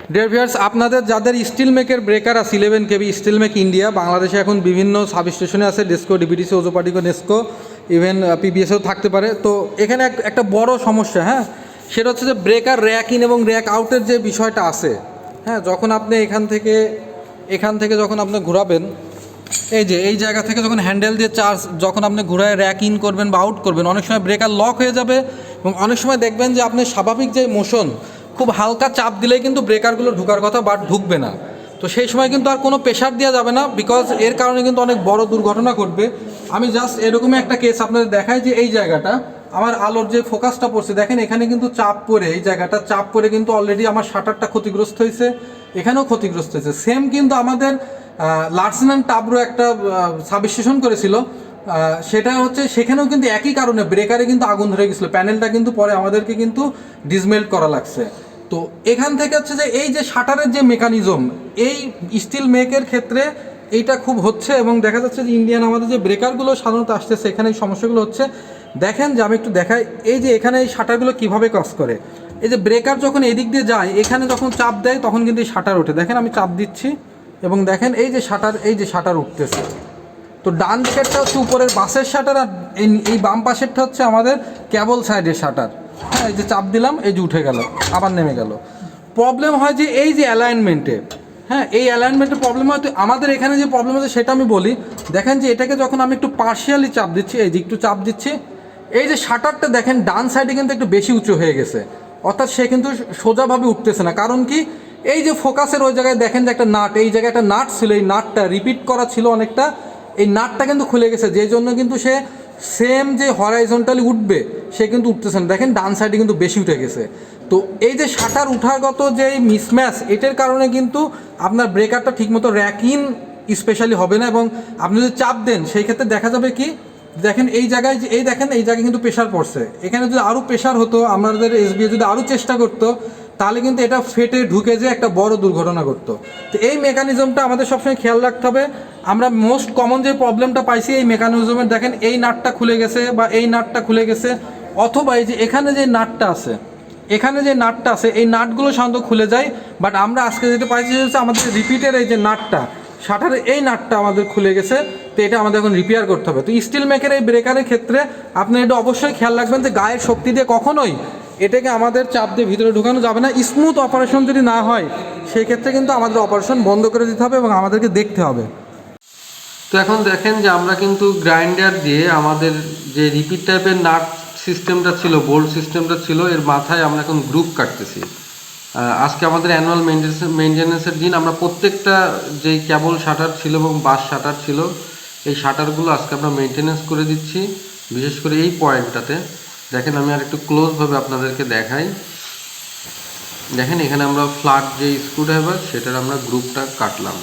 Dear viewers, আপনাদের যাদের স্টিলমেকের breaker আছে 11 কেবি স্টিলমেক ইন্ডিয়া, বাংলাদেশে এখন বিভিন্ন সাব স্টেশনে আছে, ডেস্কো, ডিবিটিসি, ওজোপাটিকো, নেস্কো, ইভেন পিবিএসও থাকতে পারে। তো এখানে একটা বড় সমস্যা, হ্যাঁ, সেটা হচ্ছে যে ব্রেকার র্যাক ইন এবং র্যাক আউটের যে বিষয়টা আছে, হ্যাঁ, যখন আপনি এখান থেকে যখন আপনি ঘোরাবেন, এই জায়গা থেকে যখন হ্যান্ডেল দিয়ে চার্জ যখন আপনি ঘোরায় র্যাক ইন করবেন বা আউট করবেন, অনেক সময় ব্রেকার লক হয়ে যাবে এবং অনেক সময় দেখবেন যে আপনি স্বাভাবিক যে মোশন, খুব হালকা চাপ দিলেই কিন্তু ব্রেকারগুলো ঢোকার কথা, বাট ঢুকবে না। তো সেই সময় কিন্তু আর কোনো প্রেশার দেওয়া যাবে না, বিকজ এর কারণে কিন্তু অনেক বড় দুর্ঘটনা ঘটবে। আমি জাস্ট এরকমই একটা কেস আপনাদের দেখাই, যে এই জায়গাটা আমার আলোর যে ফোকাসটা পড়ছে, দেখেন এখানে কিন্তু চাপ পড়ে, এই জায়গাটা চাপ পড়ে কিন্তু অলরেডি আমার শাটারটা ক্ষতিগ্রস্ত হয়েছে, এখানেও ক্ষতিগ্রস্ত হয়েছে। সেম কিন্তু আমাদের লার্সেন অ্যান্ড টাবরো একটা সাবস্টেশন করেছিল, সেটা হচ্ছে সেখানেও কিন্তু একই কারণে ব্রেকারে কিন্তু আগুন ধরে গেছিলো, প্যানেলটা কিন্তু পরে আমাদেরকে কিন্তু ডিসমেল্ট করা লাগছে। তো এখান থেকে হচ্ছে যে এই যে শাটারের যে মেকানিজম, এই স্টিল মেকের ক্ষেত্রে এইটা খুব হচ্ছে, এবং দেখা যাচ্ছে যে ইন্ডিয়ান আমাদের যে ব্রেকারগুলো সাধারণত আসতেছে এখানে এই সমস্যাগুলো হচ্ছে। দেখেন যে আমি একটু দেখাই, এই যে এখানে এই শাটারগুলো কীভাবে কাজ করে। এই যে ব্রেকার যখন এদিক দিয়ে যায়, এখানে যখন চাপ দেয় তখন কিন্তু এই শাটার ওঠে, দেখেন আমি চাপ দিচ্ছি এবং দেখেন এই যে শাটার উঠতেছে। তো ডান দিকেরটা হচ্ছে উপরের বাসের শাটার, আর এই বাম পাশেরটা হচ্ছে আমাদের ক্যাবল সাইডের শাটার। হ্যাঁ, এই যে চাপ দিলাম, এই যে উঠে গেল, আবার নেমে গেল। প্রবলেম হয় যে এই যে অ্যালাইনমেন্টে, হ্যাঁ, এই অ্যালাইনমেন্টের প্রবলেম হয়। তো আমাদের এখানে যে প্রবলেম আছে সেটা আমি বলি। দেখেন যে এটাকে যখন আমি একটু পার্শিয়ালি চাপ দিচ্ছি, এই যে একটু চাপ দিচ্ছি, এই যে শাটারটা দেখেন ডান সাইডে কিন্তু একটু বেশি উঁচু হয়ে গেছে, অর্থাৎ সে কিন্তু সোজাভাবে উঠতেছে না। কারণ কি, এই যে ফোকাসের ওই জায়গায় দেখেন যে একটা নাট, এই জায়গায় একটা নাট ছিল, এই নাটটা রিপিট করা ছিল অনেকটা, এই নাটটা কিন্তু খুলে গেছে, যেই জন্য কিন্তু সে সেম যে হরাইজন্টালি উঠবে সে কিন্তু উঠতেছে না। দেখেন ডান সাইডে কিন্তু বেশি উঠে গেছে। তো এই যে শাটার উঠারগত যে মিসম্যাচ, এটার কারণে কিন্তু আপনার ব্রেকারটা ঠিকমতো র্যাক ইন স্পেশালি হবে না, এবং আপনি যদি চাপ দেন সেই ক্ষেত্রে দেখা যাবে কি, দেখেন এই জায়গায় যে এই দেখেন এই জায়গায় কিন্তু প্রেশার পড়ছে, এখানে যদি আরও প্রেশার হতো, আমাদের এসবিএ যদি আরও চেষ্টা করতো, তাহলে কিন্তু এটা ফেটে ঢুকে যে একটা বড় দুর্ঘটনা ঘটতো। তো এই মেকানিজমটা আমাদের সবসময় খেয়াল রাখতে হবে। আমরা মোস্ট কমন যে প্রবলেমটা পাইছি এই মেকানিজমের, দেখেন এই নাটটা খুলে গেছে বা এই নাটটা খুলে গেছে, অথবা এই যে এখানে যে নাটটা আছে, এই নাটগুলো সাধারণত খুলে যায়। বাট আমরা আজকে যেটা পাইছি হচ্ছে আমাদের রিপিটের এই যে নাটটা, শাটারের এই নাটটা আমাদের খুলে গেছে। তো এটা আমাদের এখন রিপেয়ার করতে হবে। তো স্টিল মেকের এই ব্রেকারের ক্ষেত্রে আপনি এটা অবশ্যই খেয়াল রাখবেন যে গায়ের শক্তি দিয়ে কখনোই এটাকে আমাদের চাপ দিয়ে ভিতরে ঢুকানো যাবে না। স্মুথ অপারেশন যদি না হয় সেই ক্ষেত্রে কিন্তু আমাদের অপারেশন বন্ধ করে দিতে হবে এবং আমাদেরকে দেখতে হবে। তো এখন দেখেন যে আমরা কিন্তু গ্রাইন্ডার দিয়ে আমাদের যে রিপিট টাইপের নাট সিস্টেমটা ছিল, বোল্ট সিস্টেমটা ছিল, এর মাথায় আমরা এখন গ্রুপ কাটতেছি। আজকে আমাদের অ্যানুয়াল মেনটেন্যান্সের দিন। আমরা প্রত্যেকটা যেই কেবল শাটার ছিল এবং বাস শাটার ছিল, এই শাটারগুলো আজকে আমরা মেনটেন্যান্স করে দিচ্ছি, বিশেষ করে এই পয়েন্টটাতে। দেখেন আমি আর একটু ক্লোজভাবে আপনাদেরকে দেখাই। দেখেন এখানে আমরা ফ্ল্যাট যে স্ক্রুড্রাইভার সেটার আমরা গ্রুপটা কাটলাম।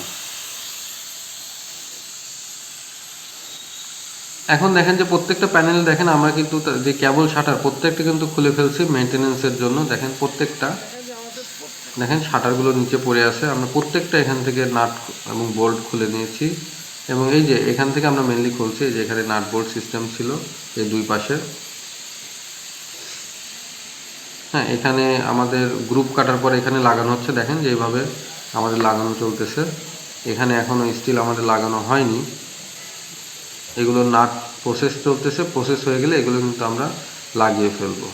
এখন দেখেন যে প্রত্যেকটা প্যানেল দেখেন আমরা কিন্তু যে কেবল শাটার প্রত্যেকটা কিন্তু খুলে ফেলছি মেনটেন্যান্সের জন্য। দেখেন প্রত্যেকটা, দেখেন শাটারগুলো নিচে পড়ে আছে, আমরা প্রত্যেকটা এখান থেকে নাট এবং বোল্ট খুলে নিয়েছি। এবং এই যে এখান থেকে আমরা মেনলি খুলছি, এই যে এখানে নাট বোল্ট সিস্টেম ছিল এই দুই পাশে। হ্যাঁ, এখানে আমাদের গ্রুপ কাটার পরে এখানে লাগানো হচ্ছে, দেখেন যে এইভাবে আমাদের লাগানো চলতেছে। এখানে এখনও স্টিল আমাদের লাগানো হয়নি, এগুলো নাট প্রসেস চলতেছে, প্রসেস হয়ে গেলে এগুলো কিন্তু আমরা লাগিয়ে ফেলবো।